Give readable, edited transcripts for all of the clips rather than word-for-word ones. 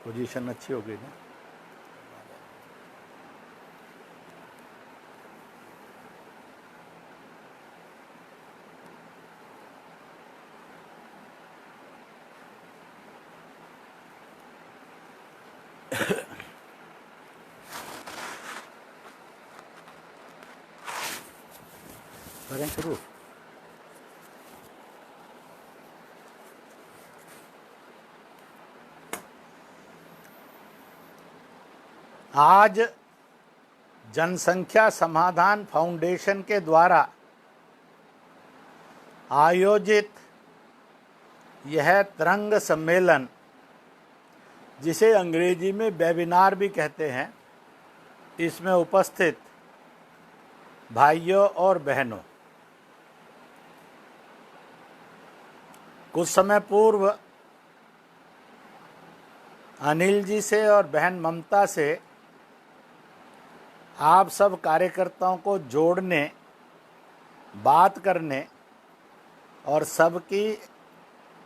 Position अच्छी हो गई ना। करें शुरू। आज जनसंख्या समाधान फाउंडेशन के द्वारा आयोजित यह तरंग सम्मेलन, जिसे अंग्रेजी में वेबिनार भी कहते हैं, इसमें उपस्थित भाइयों और बहनों, कुछ समय पूर्व अनिल जी से और बहन ममता से आप सब कार्यकर्ताओं को जोड़ने, बात करने और सबकी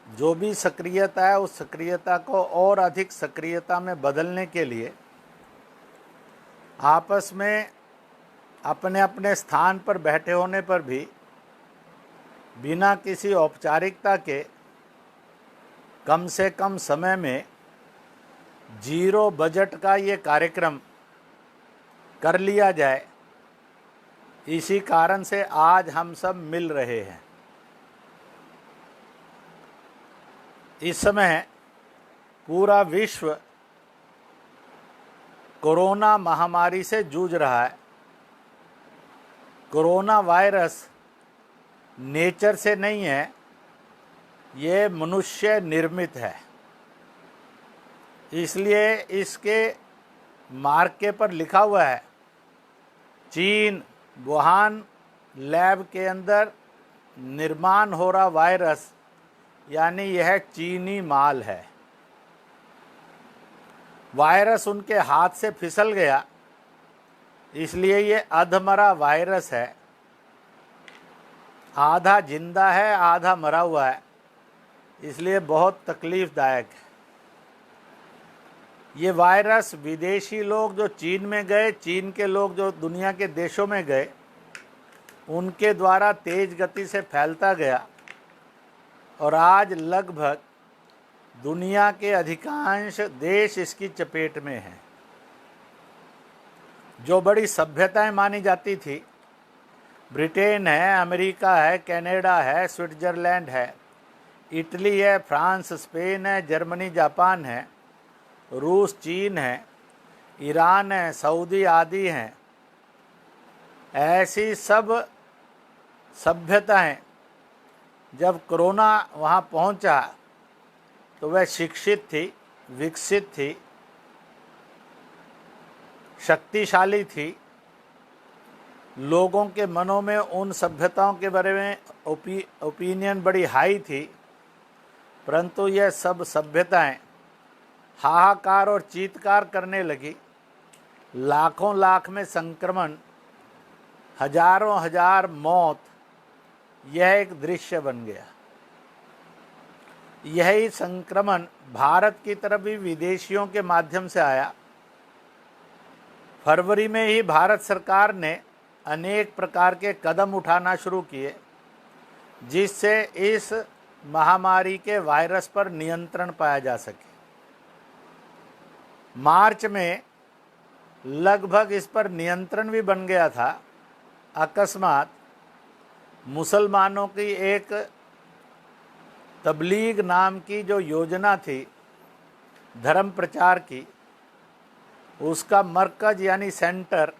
जो भी सक्रियता है उस सक्रियता को और अधिक सक्रियता में बदलने के लिए आपस में अपने अपने स्थान पर बैठे होने पर भी बिना किसी औपचारिकता के कम से कम समय में जीरो बजट का ये कार्यक्रम कर लिया जाए, इसी कारण से आज हम सब मिल रहे हैं। इस समय पूरा विश्व कोरोना महामारी से जूझ रहा है। कोरोना वायरस नेचर से नहीं है, ये मनुष्य निर्मित है। इसलिए इसके मार्के पर लिखा हुआ है चीन वुहान लैब के अंदर निर्माण हो रहा वायरस, यानी यह चीनी माल है। वायरस उनके हाथ से फिसल गया, इसलिए ये अधमरा वायरस है। आधा जिंदा है, आधा मरा हुआ है, इसलिए बहुत तकलीफ़दायक है। ये वायरस विदेशी लोग जो चीन में गए, चीन के लोग जो दुनिया के देशों में गए, उनके द्वारा तेज गति से फैलता गया और आज लगभग दुनिया के अधिकांश देश इसकी चपेट में हैं। जो बड़ी सभ्यताएं मानी जाती थी, ब्रिटेन है, अमेरिका है, कनाडा है, स्विट्ज़रलैंड है, इटली है, फ्रांस, स्पेन है, जर्मनी, जापान है, रूस, चीन है, ईरान है, सऊदी आदि हैं, ऐसी सब सभ्यताएं जब कोरोना वहाँ पहुँचा तो वह शिक्षित थी, विकसित थी, शक्तिशाली थी। लोगों के मनों में उन सभ्यताओं के बारे में ओपिनियन बड़ी हाई थी, परंतु यह सब सभ्यताएं हाहाकार और चीत्कार करने लगी। लाखों लाख में संक्रमण, हजारों हजार मौत, यह एक दृश्य बन गया। यही संक्रमण भारत की तरफ भी विदेशियों के माध्यम से आया। फरवरी में ही भारत सरकार ने अनेक प्रकार के कदम उठाना शुरू किए, जिससे इस महामारी के वायरस पर नियंत्रण पाया जा सके। मार्च में लगभग इस पर नियंत्रण भी बन गया था। अकस्मात मुसलमानों की एक तबलीग नाम की जो योजना थी धर्म प्रचार की, उसका मरकज़ यानी सेंटर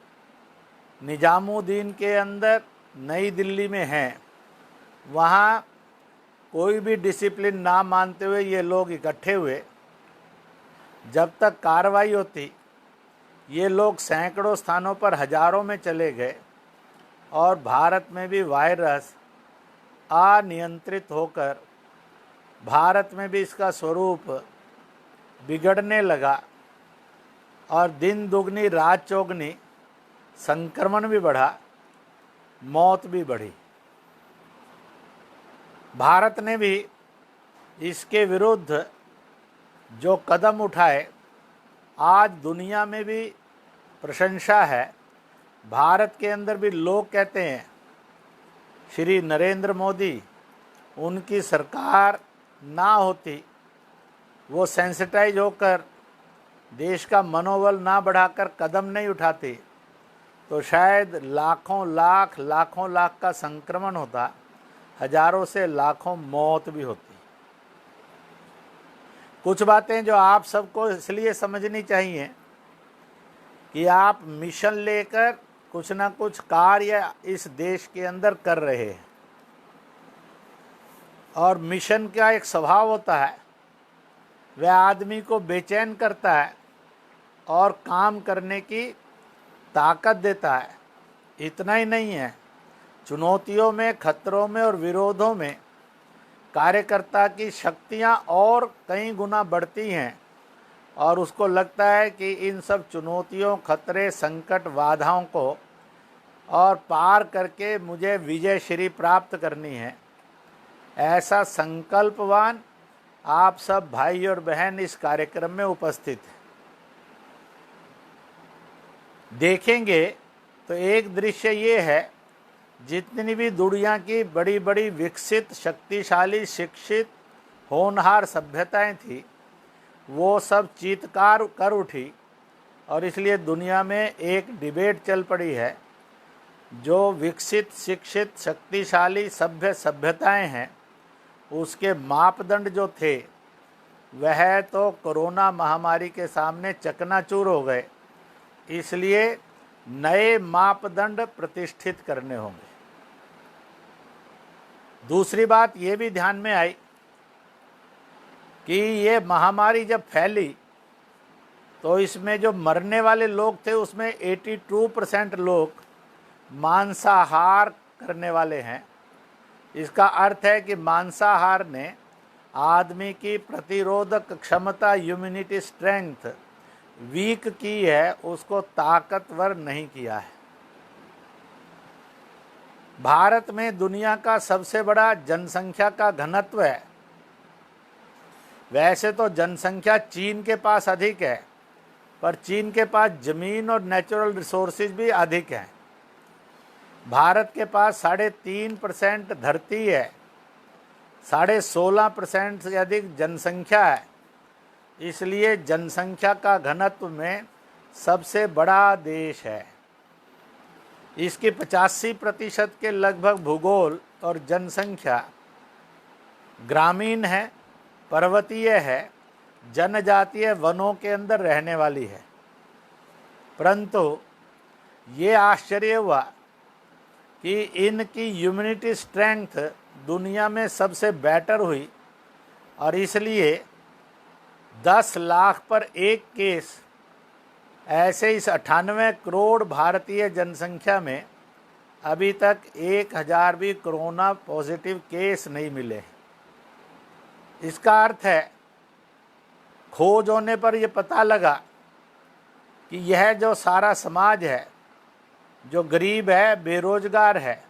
निजामुद्दीन के अंदर नई दिल्ली में है। वहाँ कोई भी डिसिप्लिन ना मानते हुए ये लोग इकट्ठे हुए। जब तक कार्रवाई होती, ये लोग सैकड़ों स्थानों पर हजारों में चले गए और भारत में भी वायरस अनियंत्रित होकर भारत में भी इसका स्वरूप बिगड़ने लगा और दिन दुगनी रात चौगनी संक्रमण भी बढ़ा, मौत भी बढ़ी। भारत ने भी इसके विरुद्ध जो कदम उठाए आज दुनिया में भी प्रशंसा है, भारत के अंदर भी लोग कहते हैं श्री नरेंद्र मोदी, उनकी सरकार ना होती, वो सेंसिटाइज होकर देश का मनोबल ना बढ़ाकर कदम नहीं उठाते, तो शायद लाखों लाख का संक्रमण होता, हजारों से लाखों मौत भी होती। कुछ बातें जो आप सबको इसलिए समझनी चाहिए कि आप मिशन लेकर कुछ ना कुछ कार्य इस देश के अंदर कर रहे हैं, और मिशन का एक स्वभाव होता है, वह आदमी को बेचैन करता है और काम करने की ताकत देता है। इतना ही नहीं है, चुनौतियों में, खतरों में और विरोधों में कार्यकर्ता की शक्तियां और कई गुना बढ़ती हैं, और उसको लगता है कि इन सब चुनौतियों, खतरे, संकट, बाधाओं को और पार करके मुझे विजय श्री प्राप्त करनी है। ऐसा संकल्पवान आप सब भाई और बहन इस कार्यक्रम में उपस्थित हैं। देखेंगे तो एक दृश्य ये है, जितनी भी दुनिया की बड़ी बड़ी विकसित, शक्तिशाली, शिक्षित, होनहार सभ्यताएं थी, वो सब चीत्कार कर उठी, और इसलिए दुनिया में एक डिबेट चल पड़ी है। जो विकसित, शिक्षित, शक्तिशाली सभ्यताएं हैं, उसके मापदंड जो थे वह तो कोरोना महामारी के सामने चकनाचूर हो गए, इसलिए नए मापदंड प्रतिष्ठित करने होंगे। दूसरी बात ये भी ध्यान में आई कि ये महामारी जब फैली तो इसमें जो मरने वाले लोग थे उसमें 82% लोग मांसाहार करने वाले हैं। इसका अर्थ है कि मांसाहार ने आदमी की प्रतिरोधक क्षमता, इम्यूनिटी स्ट्रेंथ वीक की है, उसको ताकतवर नहीं किया है। भारत में दुनिया का सबसे बड़ा जनसंख्या का घनत्व है। वैसे तो जनसंख्या चीन के पास अधिक है, पर चीन के पास जमीन और नेचुरल रिसोर्सेज भी अधिक हैं। भारत के पास 3.5% धरती है, 16.5% से अधिक जनसंख्या है, इसलिए जनसंख्या का घनत्व में सबसे बड़ा देश है। इसकी 85% के लगभग भूगोल और जनसंख्या ग्रामीण है, पर्वतीय है, जनजातीय वनों के अंदर रहने वाली है। परंतु ये आश्चर्य हुआ कि इनकी इम्यूनिटी स्ट्रेंथ दुनिया में सबसे बेटर हुई, और इसलिए 10 लाख पर एक केस, ऐसे इस 98 करोड़ भारतीय जनसंख्या में अभी तक 1000 भी कोरोना पॉजिटिव केस नहीं मिले। इसका अर्थ है, खोज होने पर यह पता लगा कि यह जो सारा समाज है, जो गरीब है, बेरोजगार है,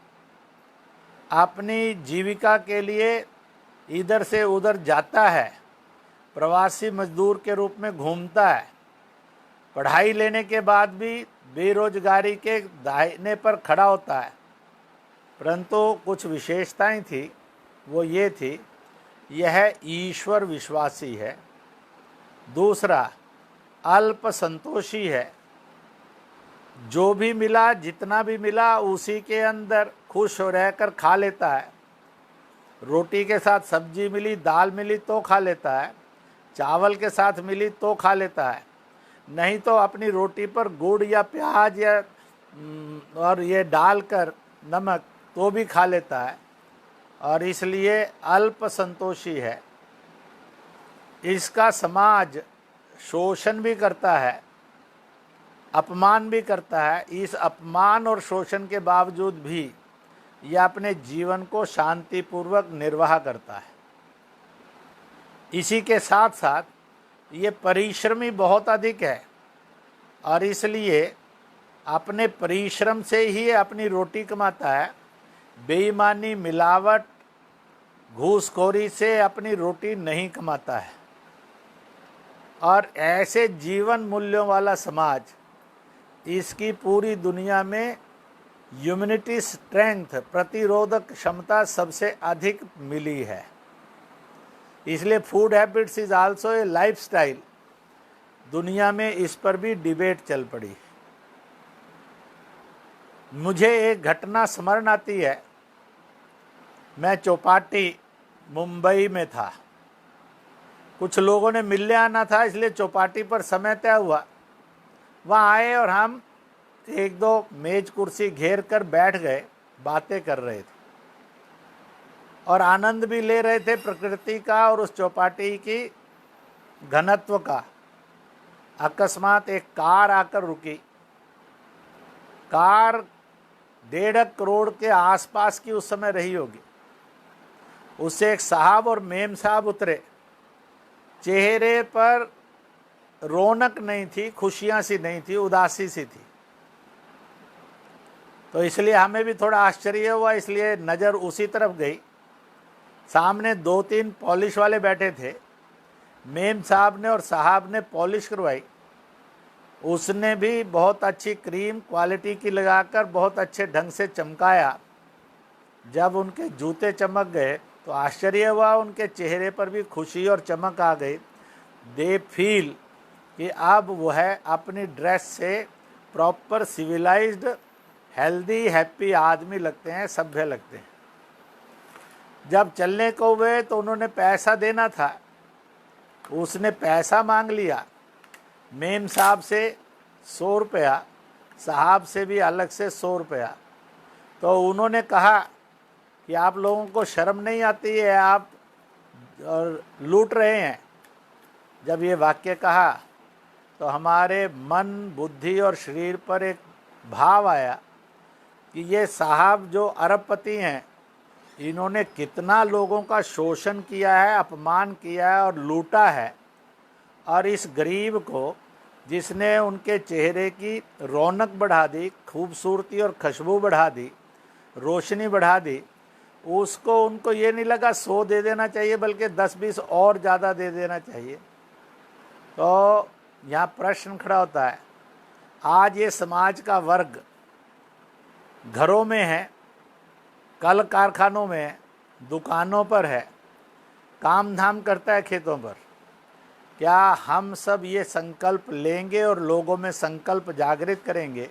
अपनी जीविका के लिए इधर से उधर जाता है, प्रवासी मजदूर के रूप में घूमता है, पढ़ाई लेने के बाद भी बेरोजगारी के दाहिने पर खड़ा होता है, परंतु कुछ विशेषताएं थी। वो ये थी, यह ईश्वर विश्वासी है। दूसरा, अल्प संतोषी है, जो भी मिला, जितना भी मिला, उसी के अंदर खुश हो रहकर खा लेता है। रोटी के साथ सब्जी मिली, दाल मिली तो खा लेता है, चावल के साथ मिली तो खा लेता है, नहीं तो अपनी रोटी पर गुड़ या प्याज या और ये डालकर नमक तो भी खा लेता है, और इसलिए अल्प संतोषी है। इसका समाज शोषण भी करता है, अपमान भी करता है। इस अपमान और शोषण के बावजूद भी यह अपने जीवन को शांतिपूर्वक निर्वाह करता है। इसी के साथ साथ ये परिश्रमी बहुत अधिक है, और इसलिए अपने परिश्रम से ही अपनी रोटी कमाता है। बेईमानी, मिलावट, घूसखोरी से अपनी रोटी नहीं कमाता है। और ऐसे जीवन मूल्यों वाला समाज, इसकी पूरी दुनिया में इम्यूनिटी स्ट्रेंथ, प्रतिरोधक क्षमता सबसे अधिक मिली है। इसलिए food habits is also a lifestyle. दुनिया में इस पर भी डिबेट चल पड़ी। मुझे एक घटना स्मरण आती है। मैं चौपाटी मुंबई में था, कुछ लोगों ने मिलने आना था, इसलिए चौपाटी पर समय तय हुआ। वहाँ आए और हम एक दो मेज कुर्सी घेर कर बैठ गए, बातें कर रहे थे और आनंद भी ले रहे थे प्रकृति का और उस चौपाटी की घनत्व का। अकस्मात एक कार आकर रुकी। कार 1.5 करोड़ के आसपास की उस समय रही होगी। उससे एक साहब और मेम साहब उतरे। चेहरे पर रौनक नहीं थी, खुशियां सी नहीं थी, उदासी सी थी। तो इसलिए हमें भी थोड़ा आश्चर्य हुआ, इसलिए नज़र उसी तरफ गई। सामने 2-3 पॉलिश वाले बैठे थे। मेम साहब ने और साहब ने पॉलिश करवाई। उसने भी बहुत अच्छी क्रीम क्वालिटी की लगाकर बहुत अच्छे ढंग से चमकाया। जब उनके जूते चमक गए तो आश्चर्य हुआ, उनके चेहरे पर भी खुशी और चमक आ गई। दे फील कि अब वह अपनी ड्रेस से प्रॉपर सिविलाइज्ड, हेल्दी, हैप्पी आदमी लगते हैं, सभ्य लगते हैं। जब चलने को हुए तो उन्होंने पैसा देना था, उसने पैसा मांग लिया। मेम साहब से 100 रुपया, साहब से भी अलग से 100 रुपया। तो उन्होंने कहा कि आप लोगों को शर्म नहीं आती है, आप लूट रहे हैं। जब ये वाक्य कहा तो हमारे मन, बुद्धि और शरीर पर एक भाव आया कि ये साहब जो अरबपति हैं, इन्होंने कितना लोगों का शोषण किया है, अपमान किया है और लूटा है। और इस गरीब को, जिसने उनके चेहरे की रौनक बढ़ा दी, खूबसूरती और खुशबू बढ़ा दी, रोशनी बढ़ा दी, उसको, उनको ये नहीं लगा 100 दे देना चाहिए, बल्कि 10-20 और ज़्यादा दे देना चाहिए। तो यहाँ प्रश्न खड़ा होता है, आज ये समाज का वर्ग घरों में है, कल कारखानों में है, दुकानों पर है, काम धाम करता है खेतों पर। क्या हम सब ये संकल्प लेंगे और लोगों में संकल्प जागृत करेंगे,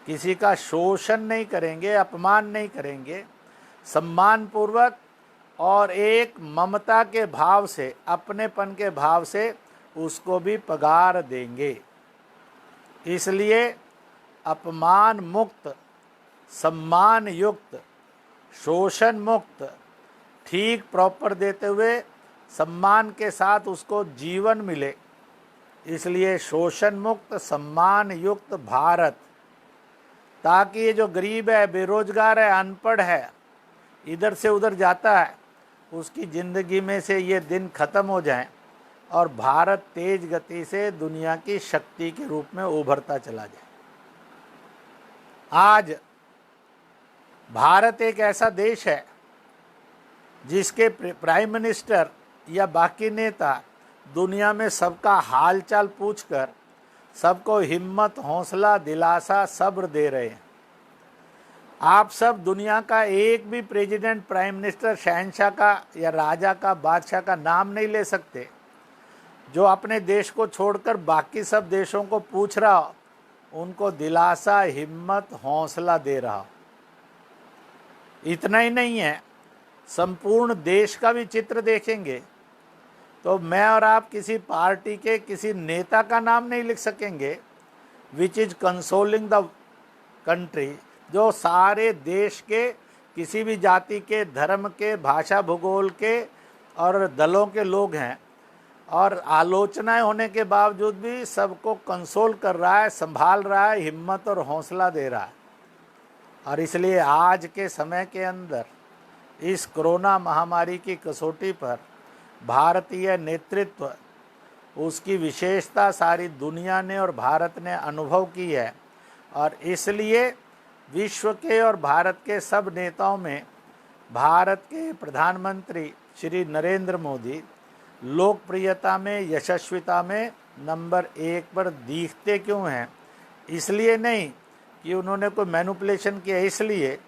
किसी का शोषण नहीं करेंगे, अपमान नहीं करेंगे, सम्मानपूर्वक और एक ममता के भाव से, अपनेपन के भाव से उसको भी पगार देंगे। इसलिए अपमान मुक्त, सम्मान युक्त, शोषण मुक्त, ठीक प्रॉपर देते हुए सम्मान के साथ उसको जीवन मिले, इसलिए शोषण मुक्त, सम्मान युक्त भारत, ताकि ये जो गरीब है, बेरोजगार है, अनपढ़ है, इधर से उधर जाता है, उसकी ज़िंदगी में से ये दिन खत्म हो जाएं और भारत तेज गति से दुनिया की शक्ति के रूप में उभरता चला जाए। आज भारत एक ऐसा देश है जिसके प्राइम मिनिस्टर या बाकी नेता दुनिया में सबका हालचाल पूछकर सबको हिम्मत, हौसला, दिलासा, सब्र दे रहे हैं। आप सब दुनिया का एक भी प्रेसिडेंट, प्राइम मिनिस्टर, शहंशाह का या राजा का, बादशाह का नाम नहीं ले सकते जो अपने देश को छोड़कर बाकी सब देशों को पूछ रहा हो, उनको दिलासा, हिम्मत, हौसला दे रहा हो। इतना ही नहीं है, संपूर्ण देश का भी चित्र देखेंगे तो मैं और आप किसी पार्टी के किसी नेता का नाम नहीं लिख सकेंगे which is consoling the country, जो सारे देश के किसी भी जाति के, धर्म के, भाषा, भूगोल के और दलों के लोग हैं, और आलोचनाएं होने के बावजूद भी सबको कंसोल कर रहा है, संभाल रहा है, हिम्मत और हौसला दे रहा है। और इसलिए आज के समय के अंदर इस कोरोना महामारी की कसौटी पर भारतीय नेतृत्व, उसकी विशेषता सारी दुनिया ने और भारत ने अनुभव की है। और इसलिए विश्व के और भारत के सब नेताओं में भारत के प्रधानमंत्री श्री नरेंद्र मोदी, लोकप्रियता में, यशस्विता में नंबर 1 पर दिखते क्यों हैं? इसलिए नहीं कि उन्होंने कोई मैनिपुलेशन किया, इसलिए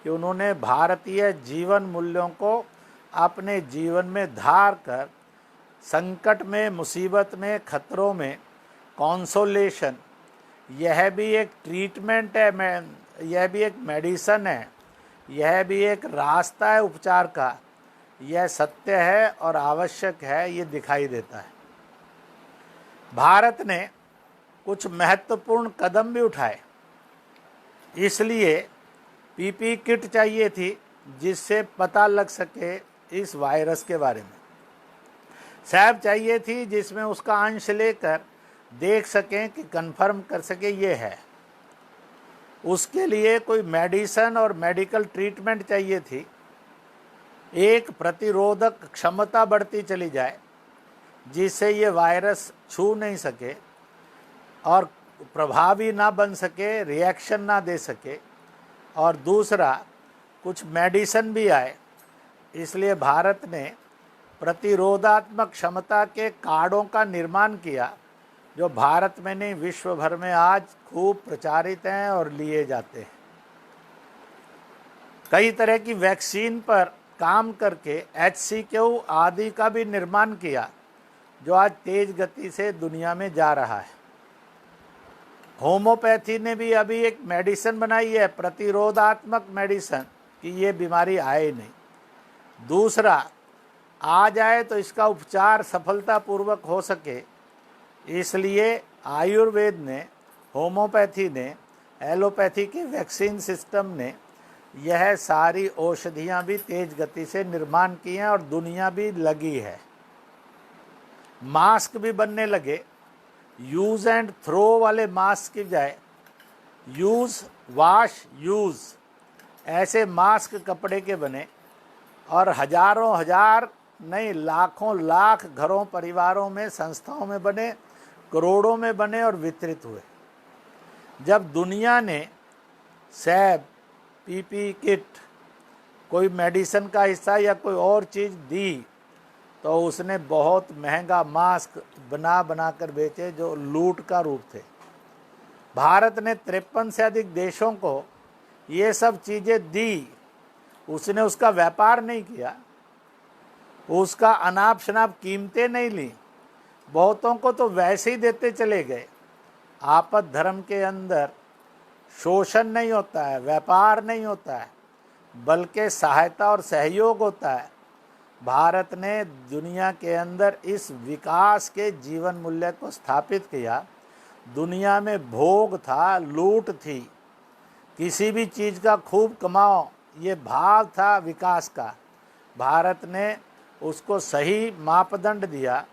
कि उन्होंने भारतीय जीवन मूल्यों को अपने जीवन में धार कर संकट में, मुसीबत में, खतरों में कॉन्सोलेशन, यह भी एक ट्रीटमेंट है, यह भी एक मेडिसन है, यह भी एक रास्ता है उपचार का, यह सत्य है और आवश्यक है, ये दिखाई देता है। भारत ने कुछ महत्वपूर्ण कदम भी उठाए, इसलिए पीपी किट चाहिए थी जिससे पता लग सके इस वायरस के बारे में। सैब चाहिए थी जिसमें उसका अंश लेकर देख सकें कि कंफर्म कर सके ये है। उसके लिए कोई मेडिसन और मेडिकल ट्रीटमेंट चाहिए थी। एक प्रतिरोधक क्षमता बढ़ती चली जाए जिससे ये वायरस छू नहीं सके और प्रभावी ना बन सके, रिएक्शन ना दे सके। और दूसरा, कुछ मेडिसन भी आए, इसलिए भारत ने प्रतिरोधात्मक क्षमता के कार्डों का निर्माण किया जो भारत में नहीं, विश्व भर में आज खूब प्रचारित हैं और लिए जाते हैं। कई तरह की वैक्सीन पर काम करके HCQ आदि का भी निर्माण किया जो आज तेज गति से दुनिया में जा रहा है। होम्योपैथी ने भी अभी एक मेडिसिन बनाई है, प्रतिरोधात्मक मेडिसिन, कि ये बीमारी आए नहीं। दूसरा, आ जाए तो इसका उपचार सफलतापूर्वक हो सके, इसलिए आयुर्वेद ने, होम्योपैथी ने, एलोपैथी के वैक्सीन सिस्टम ने यह सारी औषधियाँ भी तेज गति से निर्माण की हैं और दुनिया भी लगी है। मास्क भी बनने लगे। यूज़ एंड थ्रो वाले मास्क की बजाय यूज़, वाश, यूज़, ऐसे मास्क कपड़े के बने और हजारों हजार नहीं, लाखों लाख घरों, परिवारों में, संस्थाओं में बने, करोड़ों में बने और वितरित हुए। जब दुनिया ने सैब, पीपी किट, कोई मेडिसिन का हिस्सा या कोई और चीज़ दी तो उसने बहुत महंगा मास्क बना बना कर बेचे जो लूट का रूप थे। भारत ने 53 से अधिक देशों को ये सब चीज़ें दी, उसने उसका व्यापार नहीं किया, उसका अनाप शनाप कीमतें नहीं ली, बहुतों को तो वैसे ही देते चले गए। आपद धर्म के अंदर शोषण नहीं होता है, व्यापार नहीं होता है, बल्कि सहायता और सहयोग होता है। भारत ने दुनिया के अंदर इस विकास के जीवन मूल्य को स्थापित किया। दुनिया में भोग था, लूट थी, किसी भी चीज़ का खूब कमाओ, ये भाव था विकास का। भारत ने उसको सही मापदंड दिया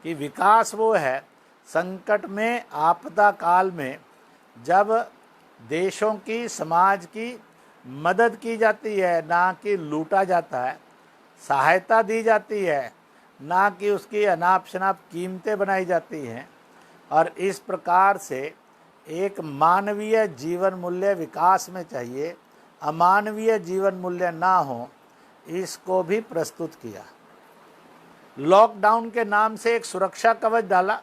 कि विकास वो है संकट में, आपदा काल में, जब देशों की, समाज की मदद की जाती है, ना कि लूटा जाता है, सहायता दी जाती है, ना कि उसकी अनाप शनाप कीमतें बनाई जाती हैं। और इस प्रकार से एक मानवीय जीवन मूल्य विकास में चाहिए, अमानवीय जीवन मूल्य ना हो, इसको भी प्रस्तुत किया। लॉकडाउन के नाम से एक सुरक्षा कवच डाला।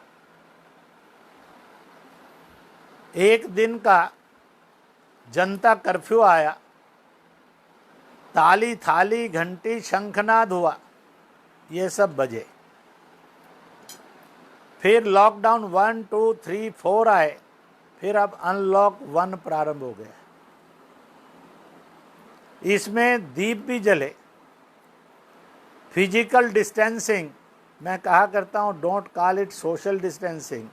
एक दिन का जनता कर्फ्यू आया, ताली थाली, घंटी, शंखनाद हुआ, ये सब बजे। फिर लॉकडाउन 1, 2, 3, 4 आए, फिर अब अनलॉक 1 प्रारंभ हो गया। इसमें दीप भी जले। फिजिकल डिस्टेंसिंग, मैं कहा करता हूँ don't call it social distancing,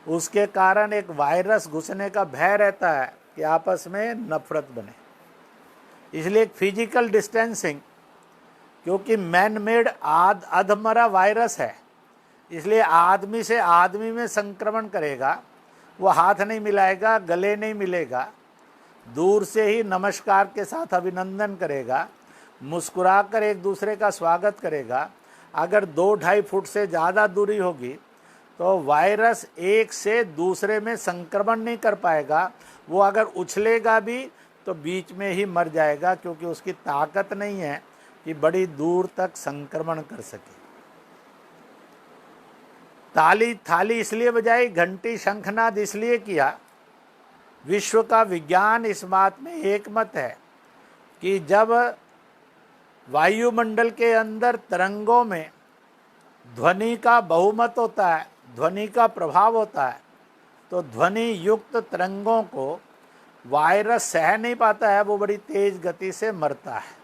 उसके कारण एक वायरस घुसने का भय रहता है कि आपस में नफरत बने। इसलिए एक फिजिकल डिस्टेंसिंग, क्योंकि मैन मेड अधमरा वायरस है, इसलिए आदमी से आदमी में संक्रमण करेगा। वो हाथ नहीं मिलाएगा, गले नहीं मिलेगा, दूर से ही नमस्कार के साथ अभिनंदन करेगा, मुस्कुराकर एक दूसरे का स्वागत करेगा। अगर 2-2.5 फुट से ज़्यादा दूरी होगी तो वायरस एक से दूसरे में संक्रमण नहीं कर पाएगा। वो अगर उछलेगा भी तो बीच में ही मर जाएगा, क्योंकि उसकी ताकत नहीं है कि बड़ी दूर तक संक्रमण कर सके। ताली थाली इसलिए बजाई, घंटी शंखनाद इसलिए किया। विश्व का विज्ञान इस बात में एकमत है कि जब वायुमंडल के अंदर तरंगों में ध्वनि का बहुमत होता है, ध्वनि का प्रभाव होता है, तो ध्वनि युक्त तरंगों को वायरस सह नहीं पाता है, वो बड़ी तेज गति से मरता है।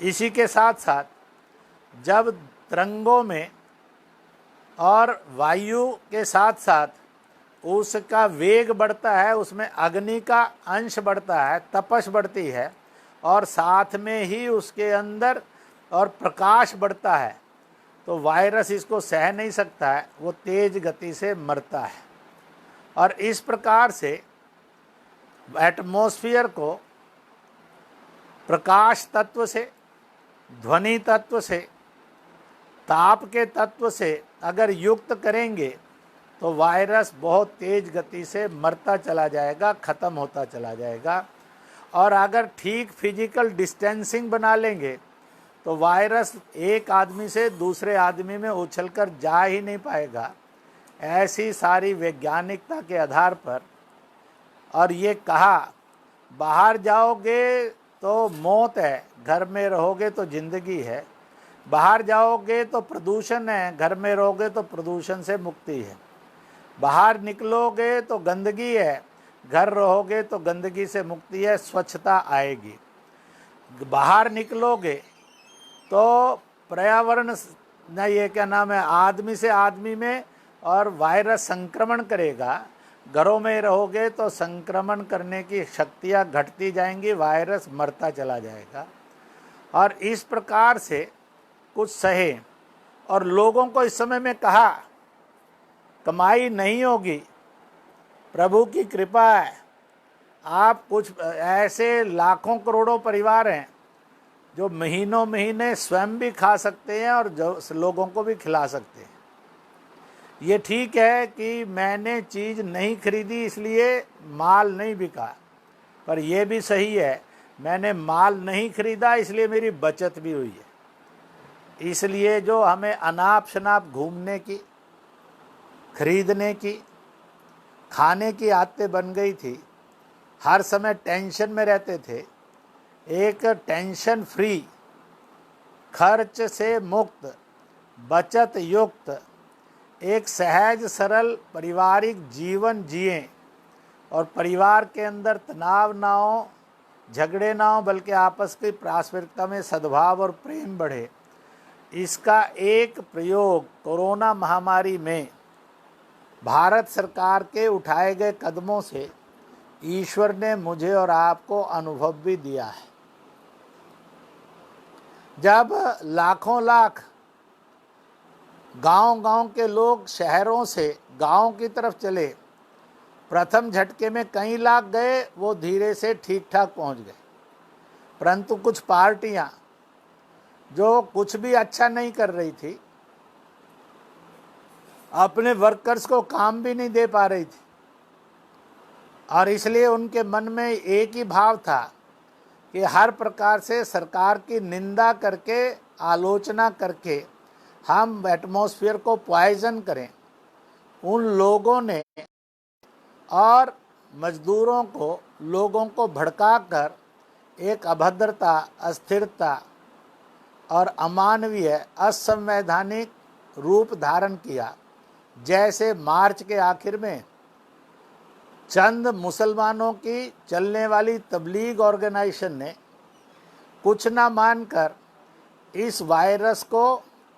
इसी के साथ साथ जब तरंगों में और वायु के साथ साथ उसका वेग बढ़ता है, उसमें अग्नि का अंश बढ़ता है, तपश बढ़ती है, और साथ में ही उसके अंदर और प्रकाश बढ़ता है, तो वायरस इसको सह नहीं सकता है, वो तेज गति से मरता है। और इस प्रकार से एटमॉस्फेयर को प्रकाश तत्व से, ध्वनि तत्व से, ताप के तत्व से अगर युक्त करेंगे तो वायरस बहुत तेज गति से मरता चला जाएगा, ख़त्म होता चला जाएगा। और अगर ठीक फिजिकल डिस्टेंसिंग बना लेंगे तो वायरस एक आदमी से दूसरे आदमी में उछलकर जा ही नहीं पाएगा। ऐसी सारी वैज्ञानिकता के आधार पर, और ये कहा बाहर जाओगे तो मौत है, घर में रहोगे तो ज़िंदगी है। बाहर जाओगे तो प्रदूषण है, घर में रहोगे तो प्रदूषण से मुक्ति है। बाहर निकलोगे तो गंदगी है, घर रहोगे तो गंदगी से मुक्ति है, स्वच्छता आएगी। बाहर निकलोगे तो पर्यावरण न, ये क्या नाम है, आदमी से आदमी में और वायरस संक्रमण करेगा। घरों में रहोगे तो संक्रमण करने की शक्तियाँ घटती जाएंगी, वायरस मरता चला जाएगा। और इस प्रकार से कुछ सहे। और लोगों को इस समय में कहा कमाई नहीं होगी, प्रभु की कृपा है। आप कुछ ऐसे लाखों करोड़ों परिवार हैं जो महीनों महीने स्वयं भी खा सकते हैं और जो लोगों को भी खिला सकते हैं। ये ठीक है कि मैंने चीज़ नहीं खरीदी इसलिए माल नहीं बिका, पर यह भी सही है मैंने माल नहीं खरीदा इसलिए मेरी बचत भी हुई है। इसलिए जो हमें अनाप शनाप घूमने की, खरीदने की, खाने की आदतें बन गई थी, हर समय टेंशन में रहते थे, एक टेंशन फ्री, खर्च से मुक्त, बचत युक्त एक सहज सरल पारिवारिक जीवन जिएं और परिवार के अंदर तनाव ना हो, झगड़े ना हो, बल्कि आपस की पारस्परिकता में सद्भाव और प्रेम बढ़े। इसका एक प्रयोग कोरोना महामारी में भारत सरकार के उठाए गए कदमों से ईश्वर ने मुझे और आपको अनुभव भी दिया है। जब लाखों लाख गांव-गांव के लोग शहरों से गांव की तरफ चले, प्रथम झटके में कई लाख गए, वो धीरे से ठीक ठाक पहुंच गए। परंतु कुछ पार्टियां जो कुछ भी अच्छा नहीं कर रही थी, अपने वर्कर्स को काम भी नहीं दे पा रही थी, और इसलिए उनके मन में एक ही भाव था कि हर प्रकार से सरकार की निंदा करके, आलोचना करके हम एटमॉस्फेयर को पॉइजन करें। उन लोगों ने और मजदूरों को, लोगों को भड़काकर एक अभद्रता, अस्थिरता और अमानवीय, असंवैधानिक रूप धारण किया। जैसे मार्च के आखिर में चंद मुसलमानों की चलने वाली तबलीग ऑर्गेनाइजेशन ने कुछ ना मानकर इस वायरस को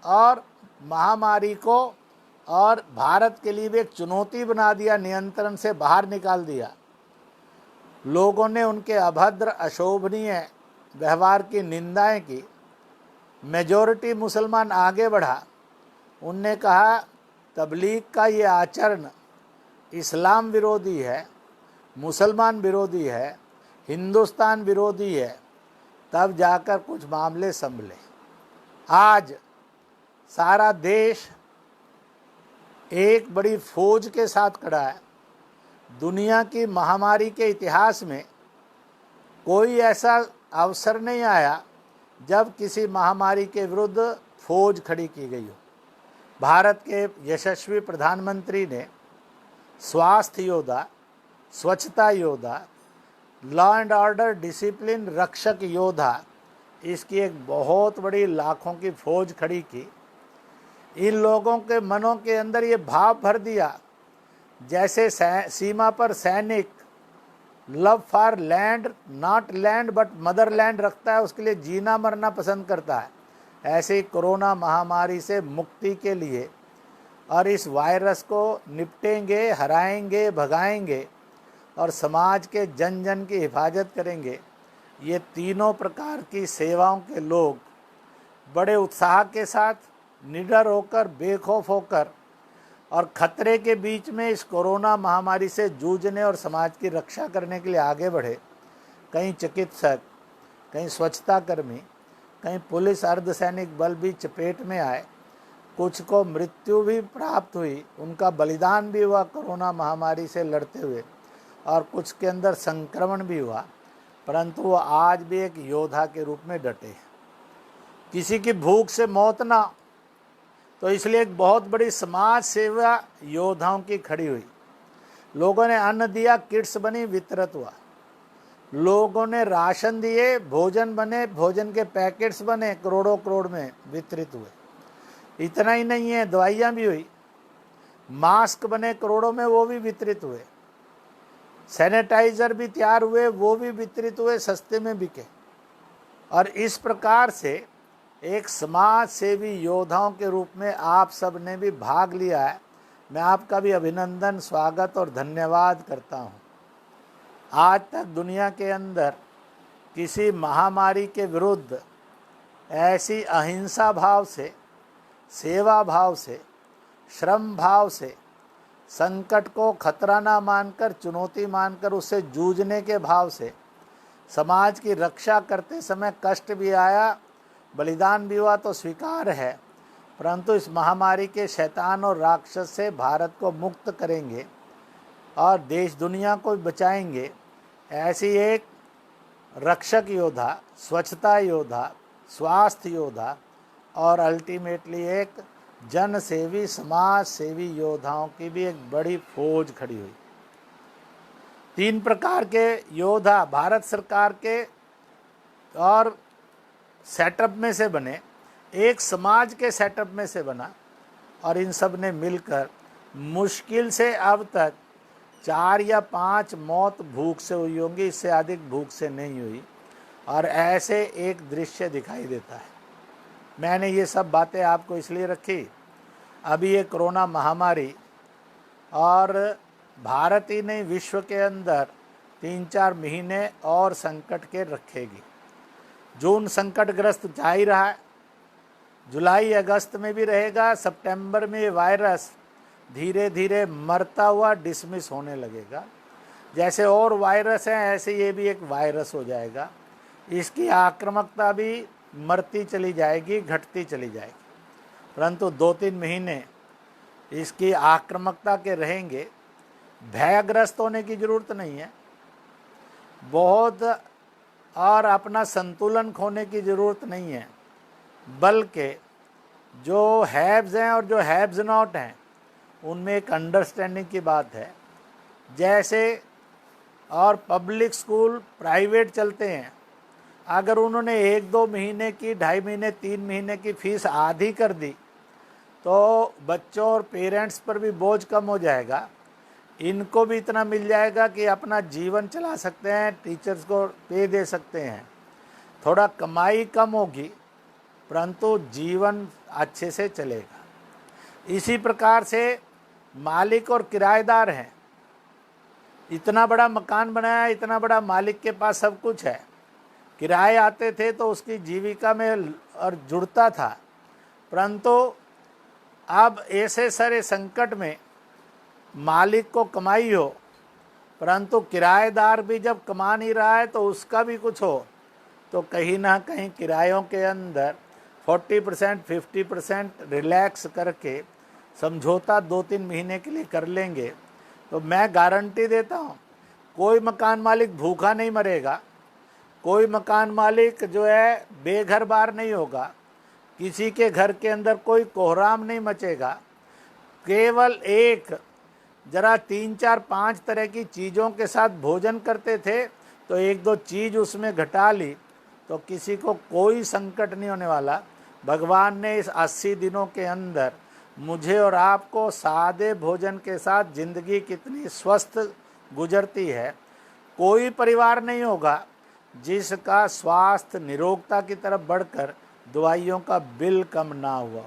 और महामारी को और भारत के लिए भी एक चुनौती बना दिया, नियंत्रण से बाहर निकाल दिया। लोगों ने उनके अभद्र, अशोभनीय व्यवहार की निंदाएं की। मेजॉरिटी मुसलमान आगे बढ़ा, उनने कहा तबलीग का ये आचरण इस्लाम विरोधी है, मुसलमान विरोधी है, हिंदुस्तान विरोधी है। तब जाकर कुछ मामले संभले। आज सारा देश एक बड़ी फौज के साथ खड़ा है। दुनिया की महामारी के इतिहास में कोई ऐसा अवसर नहीं आया जब किसी महामारी के विरुद्ध फौज खड़ी की गई हो। भारत के यशस्वी प्रधानमंत्री ने स्वास्थ्य योद्धा, स्वच्छता योद्धा, लॉ एंड ऑर्डर डिसिप्लिन रक्षक योद्धा, इसकी एक बहुत बड़ी लाखों की फौज खड़ी की। इन लोगों के मनों के अंदर ये भाव भर दिया, जैसे सीमा पर सैनिक love for land, not land but Motherland रखता है, उसके लिए जीना मरना पसंद करता है। ऐसे ही कोरोना महामारी से मुक्ति के लिए और इस वायरस को निपटेंगे, हराएंगे, भगाएंगे और समाज के जन जन की हिफाजत करेंगे। ये तीनों प्रकार की सेवाओं के लोग बड़े उत्साह के साथ, निडर होकर, बेखौफ होकर और खतरे के बीच में इस कोरोना महामारी से जूझने और समाज की रक्षा करने के लिए आगे बढ़े। कई चिकित्सक, कई स्वच्छता कर्मी, कहीं पुलिस अर्धसैनिक बल भी चपेट में आए। कुछ को मृत्यु भी प्राप्त हुई, उनका बलिदान भी हुआ कोरोना महामारी से लड़ते हुए, और कुछ के अंदर संक्रमण भी हुआ, परंतु वो आज भी एक योद्धा के रूप में डटे हैं। किसी की भूख से मौत ना, तो इसलिए एक बहुत बड़ी समाज सेवा योद्धाओं की खड़ी हुई। लोगों ने अन्न दिया, किट्स बनी, वितरित हुआ। लोगों ने राशन दिए, भोजन बने, भोजन के पैकेट्स बने, करोड़ों करोड़ में वितरित हुए। इतना ही नहीं है, दवाइयाँ भी हुई, मास्क बने करोड़ों में, वो भी वितरित हुए। सैनिटाइज़र भी तैयार हुए, वो भी वितरित हुए, सस्ते में बिके। और इस प्रकार से एक समाज सेवी योद्धाओं के रूप में आप सब ने भी भाग लिया है। मैं आपका भी अभिनंदन, स्वागत और धन्यवाद करता हूँ। आज तक दुनिया के अंदर किसी महामारी के विरुद्ध ऐसी अहिंसा भाव से, सेवा भाव से, श्रम भाव से, संकट को खतरा ना मानकर, चुनौती मानकर उससे जूझने के भाव से, समाज की रक्षा करते समय कष्ट भी आया, बलिदान भी हुआ तो स्वीकार है, परंतु इस महामारी के शैतान और राक्षस से भारत को मुक्त करेंगे और देश दुनिया को बचाएंगे। ऐसी एक रक्षक योद्धा, स्वच्छता योद्धा, स्वास्थ्य योद्धा और अल्टीमेटली एक जन सेवी, समाज सेवी योद्धाओं की भी एक बड़ी फौज खड़ी हुई। 3 प्रकार के योद्धा भारत सरकार के और सेटअप में से बने, एक समाज के सेटअप में से बना, और इन सब ने मिलकर मुश्किल से अब तक 4 या 5 मौत भूख से हुई होंगी, इससे अधिक भूख से नहीं हुई। और ऐसे एक दृश्य दिखाई देता है। मैंने ये सब बातें आपको इसलिए रखी, अभी ये कोरोना महामारी और भारत ही नहीं, विश्व के अंदर 3-4 महीने और संकट के रखेगी। जून संकटग्रस्त जा ही रहा है, जुलाई अगस्त में भी रहेगा, सितंबर में ये वायरस धीरे धीरे मरता हुआ डिसमिस होने लगेगा। जैसे और वायरस हैं, ऐसे ये भी एक वायरस हो जाएगा। इसकी आक्रामकता भी मरती चली जाएगी, घटती चली जाएगी, परंतु 2-3 महीने इसकी आक्रामकता के रहेंगे। भयग्रस्त होने की ज़रूरत नहीं है बहुत, और अपना संतुलन खोने की ज़रूरत नहीं है, बल्कि जो हैव्स हैं और जो हैव्स नॉट हैं उनमें एक अंडरस्टैंडिंग की बात है। जैसे और पब्लिक स्कूल, प्राइवेट चलते हैं, अगर उन्होंने 1-2 महीने की, 2.5 महीने, 3 महीने की फ़ीस आधी कर दी तो बच्चों और पेरेंट्स पर भी बोझ कम हो जाएगा। इनको भी इतना मिल जाएगा कि अपना जीवन चला सकते हैं, टीचर्स को पे दे सकते हैं। थोड़ा कमाई कम होगी परंतु जीवन अच्छे से चलेगा। इसी प्रकार से मालिक और किराएदार हैं। इतना बड़ा मकान बनाया, इतना बड़ा मालिक के पास सब कुछ है, किराए आते थे तो उसकी जीविका में और जुड़ता था, परंतु अब ऐसे सारे संकट में मालिक को कमाई हो परंतु किराएदार भी जब कमा नहीं रहा है तो उसका भी कुछ हो, तो कहीं ना कहीं किरायों के अंदर 40%, 50% रिलैक्स करके समझौता 2-3 महीने के लिए कर लेंगे तो मैं गारंटी देता हूँ कोई मकान मालिक भूखा नहीं मरेगा, कोई मकान मालिक जो है बेघर बार नहीं होगा, किसी के घर के अंदर कोई कोहराम नहीं मचेगा। केवल एक जरा 3 4 5 तरह की चीज़ों के साथ भोजन करते थे, तो 1 2 चीज़ उसमें घटा ली तो किसी को कोई संकट नहीं होने वाला। भगवान ने इस 80 दिनों के अंदर मुझे और आपको सादे भोजन के साथ ज़िंदगी कितनी स्वस्थ गुजरती है। कोई परिवार नहीं होगा जिसका स्वास्थ्य निरोगता की तरफ बढ़कर दवाइयों का बिल कम ना हुआ,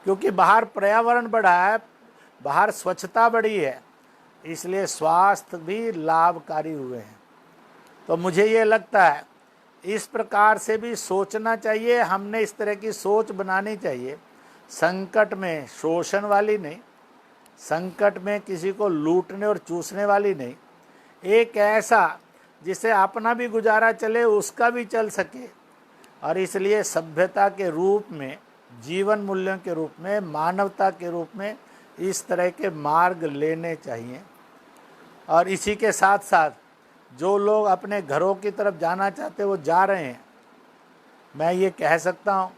क्योंकि बाहर पर्यावरण बढ़ा है, बाहर स्वच्छता बढ़ी है, इसलिए स्वास्थ्य भी लाभकारी हुए हैं। तो मुझे ये लगता है इस प्रकार से भी सोचना चाहिए, हमने इस तरह की सोच बनानी चाहिए। संकट में शोषण वाली नहीं, संकट में किसी को लूटने और चूसने वाली नहीं, एक ऐसा जिससे अपना भी गुजारा चले, उसका भी चल सके। और इसलिए सभ्यता के रूप में, जीवन मूल्यों के रूप में, मानवता के रूप में इस तरह के मार्ग लेने चाहिए। और इसी के साथ साथ जो लोग अपने घरों की तरफ जाना चाहते वो जा रहे हैं। मैं ये कह सकता हूँ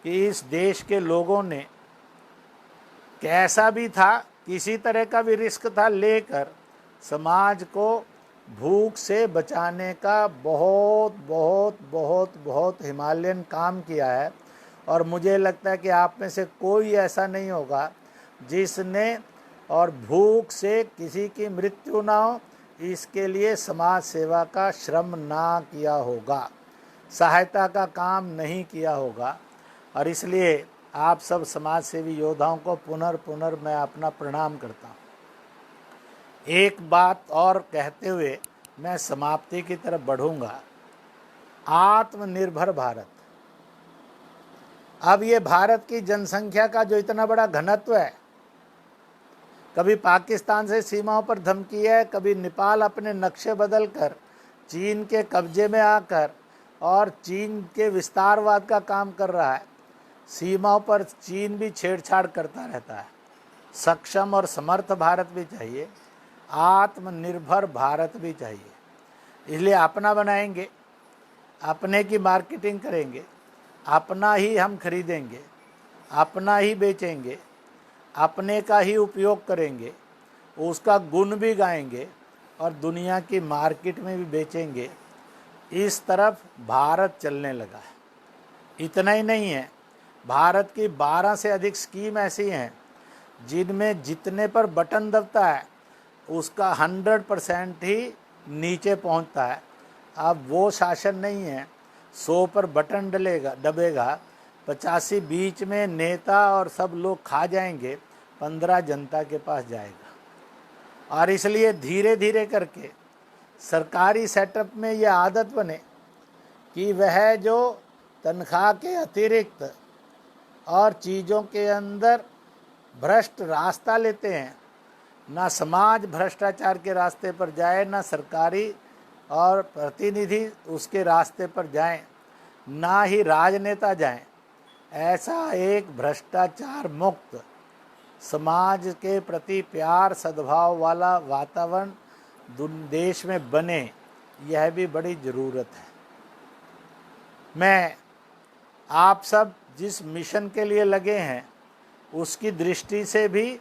कि इस देश के लोगों ने कैसा भी था, किसी तरह का भी रिस्क था, लेकर समाज को भूख से बचाने का बहुत बहुत बहुत बहुत हिमालयन काम किया है। और मुझे लगता है कि आप में से कोई ऐसा नहीं होगा जिसने और भूख से किसी की मृत्यु ना हो इसके लिए समाज सेवा का श्रम ना किया होगा, सहायता का काम नहीं किया होगा। और इसलिए आप सब समाज सेवी योद्धाओं को पुनर् मैं अपना प्रणाम करता हूँ। एक बात और कहते हुए मैं समाप्ति की तरफ बढ़ूँगा। आत्मनिर्भर भारत। अब ये भारत की जनसंख्या का जो इतना बड़ा घनत्व है, कभी पाकिस्तान से सीमाओं पर धमकी है, कभी नेपाल अपने नक्शे बदलकर चीन के कब्जे में आकर और चीन के विस्तारवाद का काम कर रहा है। सीमाओं पर चीन भी छेड़छाड़ करता रहता है। सक्षम और समर्थ भारत भी चाहिए, आत्मनिर्भर भारत भी चाहिए। इसलिए अपना बनाएंगे, अपने की मार्केटिंग करेंगे, अपना ही हम खरीदेंगे, अपना ही बेचेंगे, अपने का ही उपयोग करेंगे, उसका गुण भी गाएंगे और दुनिया की मार्केट में भी बेचेंगे। इस तरफ भारत चलने लगा है। इतना ही नहीं है, भारत की 12 से अधिक स्कीम ऐसी हैं जिनमें जितने पर बटन दबता है उसका 100% ही नीचे पहुंचता है। अब वो शासन नहीं है 100 पर बटन दबेगा, 85 बीच में नेता और सब लोग खा जाएंगे, 15 जनता के पास जाएगा। और इसलिए धीरे धीरे करके सरकारी सेटअप में यह आदत बने कि वह जो तनख्वाह के अतिरिक्त और चीज़ों के अंदर भ्रष्ट रास्ता लेते हैं, ना समाज भ्रष्टाचार के रास्ते पर जाए, ना सरकारी और प्रतिनिधि उसके रास्ते पर जाएं, ना ही राजनेता जाएं। ऐसा एक भ्रष्टाचार मुक्त समाज के प्रति प्यार सद्भाव वाला वातावरण देश में बने, यह भी बड़ी ज़रूरत है। मैं आप सब जिस मिशन के लिए लगे हैं उसकी दृष्टि से भी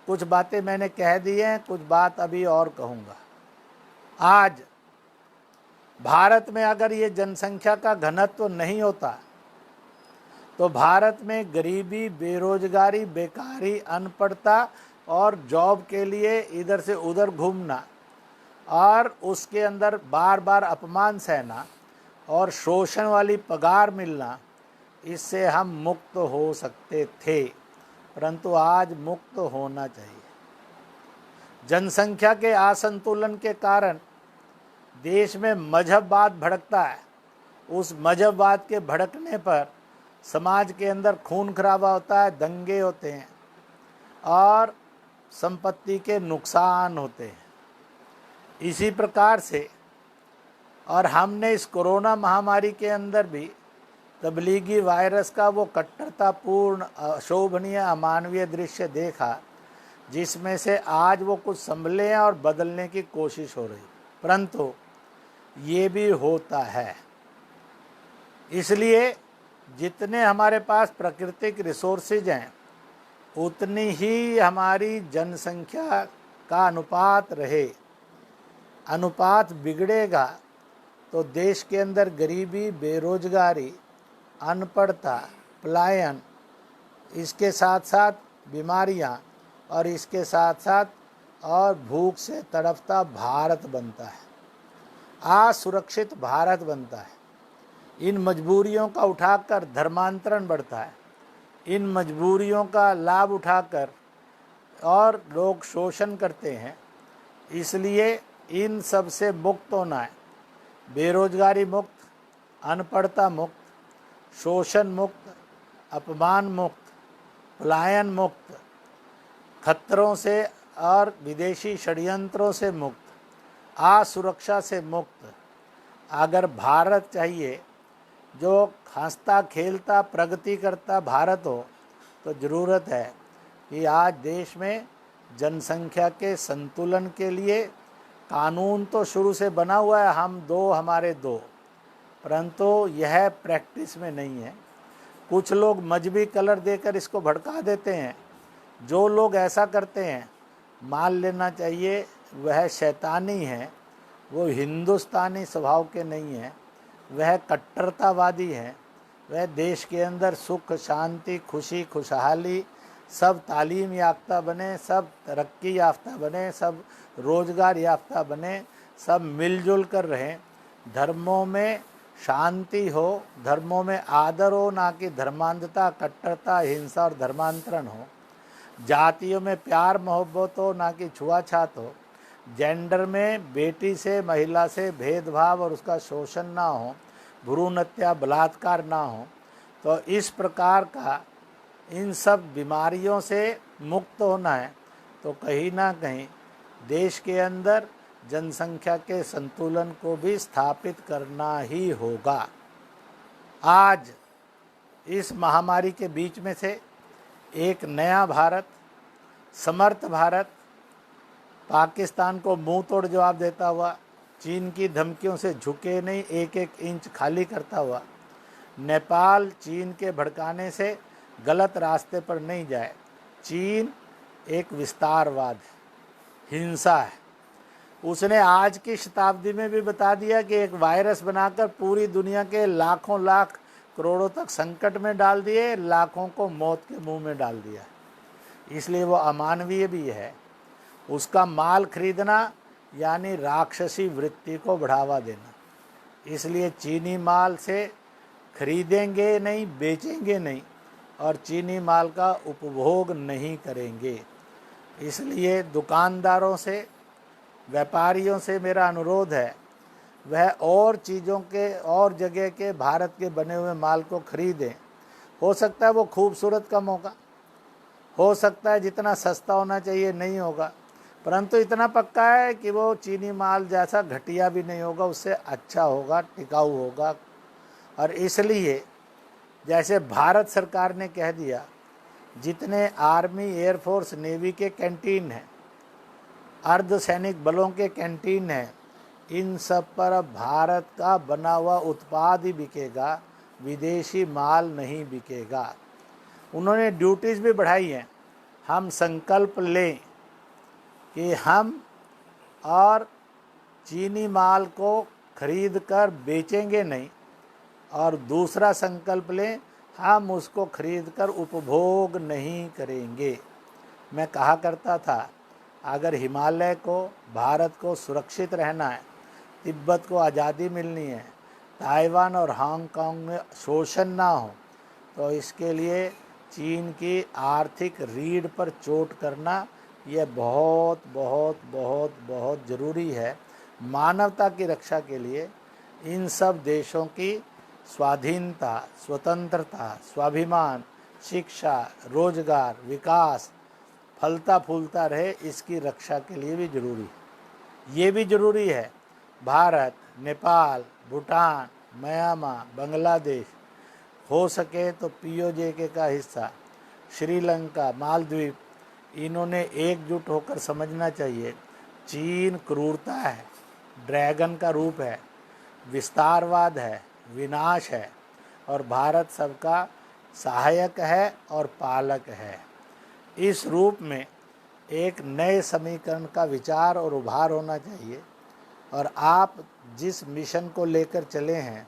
कुछ बातें मैंने कह दी हैं, कुछ बात अभी और कहूँगा। आज भारत में अगर ये जनसंख्या का घनत्व नहीं होता तो भारत में गरीबी, बेरोजगारी, बेकारी, अनपढ़ता और जॉब के लिए इधर से उधर घूमना और उसके अंदर बार बार अपमान सहना और शोषण वाली पगार मिलना, इससे हम मुक्त हो सकते थे, परंतु आज मुक्त होना चाहिए। जनसंख्या के असंतुलन के कारण देश में मजहबवाद भड़कता है। उस मजहबवाद के भड़कने पर समाज के अंदर खून खराबा होता है, दंगे होते हैं और संपत्ति के नुकसान होते हैं। इसी प्रकार से और हमने इस कोरोना महामारी के अंदर भी तबलीगी वायरस का वो कट्टरतापूर्ण, अशोभनीय, अमानवीय दृश्य देखा, जिसमें से आज वो कुछ संभले हैं और बदलने की कोशिश हो रही, परंतु ये भी होता है। इसलिए जितने हमारे पास प्राकृतिक रिसोर्सेज हैं उतनी ही हमारी जनसंख्या का अनुपात रहे। अनुपात बिगड़ेगा तो देश के अंदर गरीबी, बेरोजगारी, अनपढ़ता, पलायन, इसके साथ साथ बीमारियां और इसके साथ साथ और भूख से तड़पता भारत बनता है, असुरक्षित भारत बनता है। इन मजबूरियों का उठाकर धर्मांतरण बढ़ता है। इन मजबूरियों का लाभ उठाकर और लोग शोषण करते हैं। इसलिए इन सब से मुक्त होना है। बेरोजगारी मुक्त, अनपढ़ता मुक्त, शोषण मुक्त, अपमान मुक्त, पलायन मुक्त, खतरों से और विदेशी षड्यंत्रों से मुक्त, असुरक्षा से मुक्त अगर भारत चाहिए जो हंसता खेलता प्रगति करता भारत हो, तो ज़रूरत है कि आज देश में जनसंख्या के संतुलन के लिए कानून तो शुरू से बना हुआ है, हम दो हमारे दो, परंतु यह प्रैक्टिस में नहीं है। कुछ लोग मजहबी कलर देकर इसको भड़का देते हैं। जो लोग ऐसा करते हैं मान लेना चाहिए वह शैतानी है, वो हिंदुस्तानी स्वभाव के नहीं हैं, वह कट्टरतावादी हैं। वह देश के अंदर सुख, शांति, खुशी, खुशहाली, सब तालीम याफ्ता बने, सब तरक्की याफ्ता बने, सब रोजगार याफ्ता बने, सब मिलजुल कर रहें। धर्मों में शांति हो, धर्मों में आदर हो, ना कि धर्मांधता, कट्टरता, हिंसा और धर्मांतरण हो। जातियों में प्यार मोहब्बत हो, ना कि छुआछात हो। जेंडर में बेटी से, महिला से भेदभाव और उसका शोषण ना हो, भ्रूण हत्या, बलात्कार ना हो। तो इस प्रकार का इन सब बीमारियों से मुक्त होना है तो कहीं ना कहीं देश के अंदर जनसंख्या के संतुलन को भी स्थापित करना ही होगा। आज इस महामारी के बीच में से एक नया भारत, समर्थ भारत, पाकिस्तान को मुंह तोड़ जवाब देता हुआ, चीन की धमकियों से झुके नहीं, एक एक इंच खाली करता हुआ, नेपाल चीन के भड़काने से गलत रास्ते पर नहीं जाए। चीन एक विस्तारवाद है, हिंसा है। उसने आज की शताब्दी में भी बता दिया कि एक वायरस बनाकर पूरी दुनिया के लाखों लाख करोड़ों तक संकट में डाल दिए, लाखों को मौत के मुंह में डाल दिया। इसलिए वो अमानवीय भी है। उसका माल खरीदना यानी राक्षसी वृत्ति को बढ़ावा देना। इसलिए चीनी माल से खरीदेंगे नहीं, बेचेंगे नहीं और चीनी माल का उपभोग नहीं करेंगे। इसलिए दुकानदारों से, व्यापारियों से मेरा अनुरोध है वह और चीज़ों के और जगह के भारत के बने हुए माल को खरीदें। हो सकता है वो खूबसूरत कम होगा, हो सकता है जितना सस्ता होना चाहिए नहीं होगा, परंतु इतना पक्का है कि वो चीनी माल जैसा घटिया भी नहीं होगा, उससे अच्छा होगा, टिकाऊ होगा। और इसलिए जैसे भारत सरकार ने कह दिया, जितने आर्मी, एयरफोर्स, नेवी के कैंटीन हैं, अर्धसैनिक बलों के कैंटीन हैं, इन सब पर भारत का बना हुआ उत्पाद ही बिकेगा, विदेशी माल नहीं बिकेगा। उन्होंने ड्यूटीज़ भी बढ़ाई हैं। हम संकल्प लें कि हम और चीनी माल को खरीद कर बेचेंगे नहीं, और दूसरा संकल्प लें हम उसको खरीद कर उपभोग नहीं करेंगे। मैं कहा करता था अगर हिमालय को, भारत को सुरक्षित रहना है, तिब्बत को आज़ादी मिलनी है, ताइवान और हांगकांग में शोषण ना हो, तो इसके लिए चीन की आर्थिक रीढ़ पर चोट करना यह बहुत बहुत बहुत बहुत ज़रूरी है। मानवता की रक्षा के लिए इन सब देशों की स्वाधीनता, स्वतंत्रता, स्वाभिमान, शिक्षा, रोजगार, विकास फलता फूलता रहे, इसकी रक्षा के लिए भी ज़रूरी है। ये भी ज़रूरी है भारत, नेपाल, भूटान, म्यांमार, बांग्लादेश, हो सके तो पीओजे का हिस्सा, श्रीलंका, मालदीव, इन्होंने एकजुट होकर समझना चाहिए चीन क्रूरता है, ड्रैगन का रूप है, विस्तारवाद है, विनाश है। और भारत सबका सहायक है और पालक है। इस रूप में एक नए समीकरण का विचार और उभार होना चाहिए। और आप जिस मिशन को लेकर चले हैं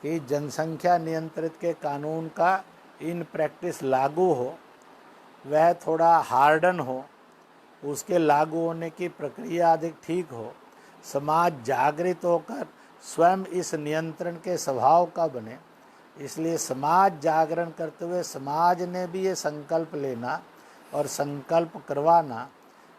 कि जनसंख्या नियंत्रित के कानून का इन प्रैक्टिस लागू हो, वह थोड़ा हार्डन हो, उसके लागू होने की प्रक्रिया अधिक ठीक हो, समाज जागृत होकर स्वयं इस नियंत्रण के स्वभाव का बने। इसलिए समाज जागरण करते हुए समाज ने भी ये संकल्प लेना और संकल्प करवाना,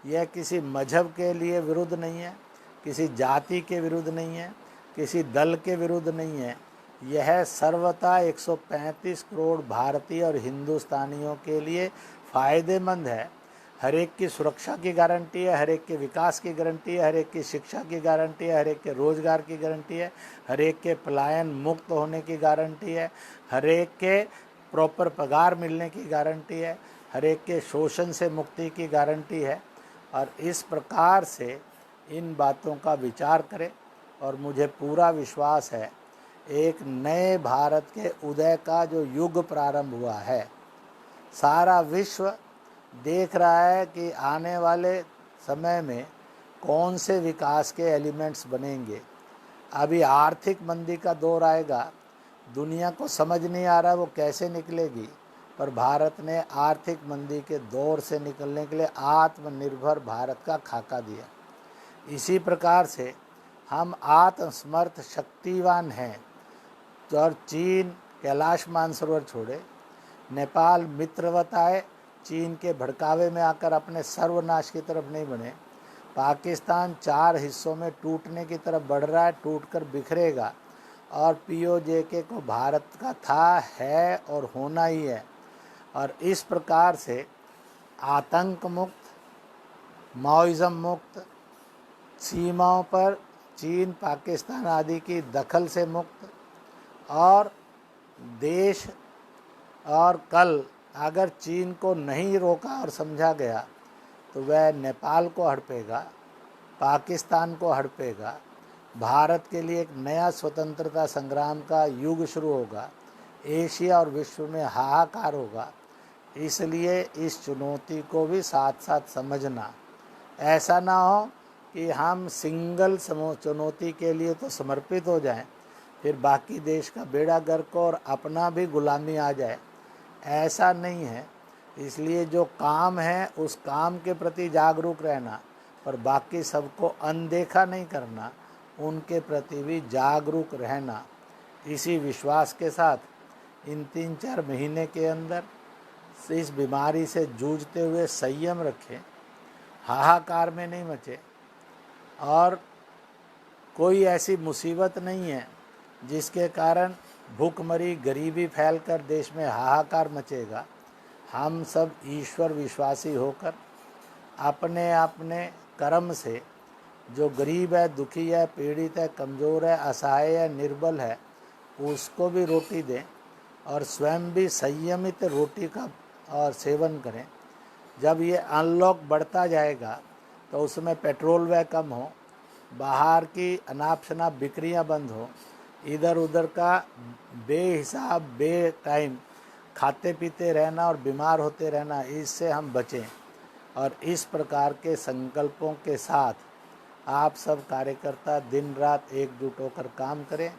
यह किसी मजहब के लिए विरुद्ध नहीं है, किसी जाति के विरुद्ध नहीं है, किसी दल के विरुद्ध नहीं है। यह सर्वथा 135 करोड़ भारतीय और हिंदुस्तानियों के लिए फ़ायदेमंद है। हर एक की सुरक्षा की गारंटी है, हर एक के विकास की गारंटी है, हर एक की शिक्षा की गारंटी है, हर एक के रोज़गार की गारंटी है, हर एक के पलायन मुक्त होने की गारंटी है, हर एक के प्रॉपर पगार मिलने की गारंटी है, हर एक के शोषण से मुक्ति की गारंटी है। और इस प्रकार से इन बातों का विचार करें और मुझे पूरा विश्वास है एक नए भारत के उदय का जो युग प्रारंभ हुआ है। सारा विश्व देख रहा है कि आने वाले समय में कौन से विकास के एलिमेंट्स बनेंगे। अभी आर्थिक मंदी का दौर आएगा, दुनिया को समझ नहीं आ रहा वो कैसे निकलेगी, पर भारत ने आर्थिक मंदी के दौर से निकलने के लिए आत्मनिर्भर भारत का खाका दिया। इसी प्रकार से हम आत्मसमर्थ शक्तिवान हैं। और चीन कैलाश मानसरोवर छोड़े, नेपाल मित्रवत आए, चीन के भड़कावे में आकर अपने सर्वनाश की तरफ नहीं बने। पाकिस्तान 4 हिस्सों में टूटने की तरफ बढ़ रहा है, टूटकर बिखरेगा। और पीओजेके को भारत का था, है और होना ही है। और इस प्रकार से आतंक मुक्त, माओइज़्म मुक्त, सीमाओं पर चीन पाकिस्तान आदि की दखल से मुक्त, और देश और कल अगर चीन को नहीं रोका और समझा गया तो वह नेपाल को हड़पेगा, पाकिस्तान को हड़पेगा। भारत के लिए एक नया स्वतंत्रता संग्राम का युग शुरू होगा, एशिया और विश्व में हाहाकार होगा। इसलिए इस चुनौती को भी साथ साथ समझना, ऐसा ना हो कि हम सिंगल चुनौती के लिए तो समर्पित हो जाएं, फिर बाकी देश का बेड़ा गर्क हो और अपना भी गुलामी आ जाए। ऐसा नहीं है। इसलिए जो काम है उस काम के प्रति जागरूक रहना, पर बाकी सबको अनदेखा नहीं करना, उनके प्रति भी जागरूक रहना। इसी विश्वास के साथ इन 3-4 महीने के अंदर इस बीमारी से जूझते हुए संयम रखें, हाहाकार में नहीं मचे। और कोई ऐसी मुसीबत नहीं है जिसके कारण भूखमरी गरीबी फैलकर देश में हाहाकार मचेगा। हम सब ईश्वर विश्वासी होकर अपने अपने कर्म से जो गरीब है, दुखी है, पीड़ित है, कमज़ोर है, असहाय है, निर्बल है, उसको भी रोटी दें और स्वयं भी संयमित रोटी का और सेवन करें। जब ये अनलॉक बढ़ता जाएगा तो उसमें पेट्रोल व्यय कम हो, बाहर की अनाप शनाप बिक्रियाँ बंद हो, इधर उधर का बेहिसाब बे टाइम खाते पीते रहना और बीमार होते रहना, इससे हम बचें। और इस प्रकार के संकल्पों के साथ आप सब कार्यकर्ता दिन रात एकजुट होकर काम करें।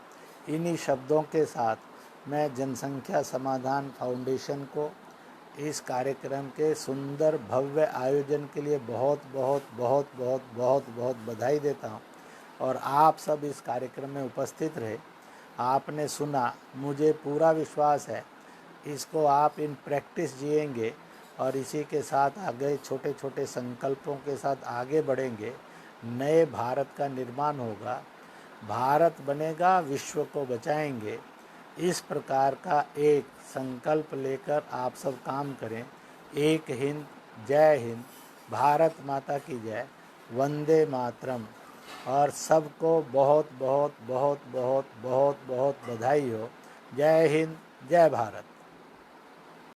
इन्हीं शब्दों के साथ मैं जनसंख्या समाधान फाउंडेशन को इस कार्यक्रम के सुंदर भव्य आयोजन के लिए बहुत बहुत बहुत बहुत बहुत बहुत बधाई देता हूँ। और आप सब इस कार्यक्रम में उपस्थित रहे, आपने सुना, मुझे पूरा विश्वास है इसको आप इन प्रैक्टिस जिएंगे और इसी के साथ आगे छोटे छोटे संकल्पों के साथ आगे बढ़ेंगे। नए भारत का निर्माण होगा, भारत बनेगा, विश्व को बचाएंगे। इस प्रकार का एक संकल्प लेकर आप सब काम करें। एक हिंद, जय हिंद, भारत माता की जय, वंदे मातरम। और सबको बहुत बहुत बहुत बहुत बहुत बहुत बधाई हो। जय हिंद, जय भारत।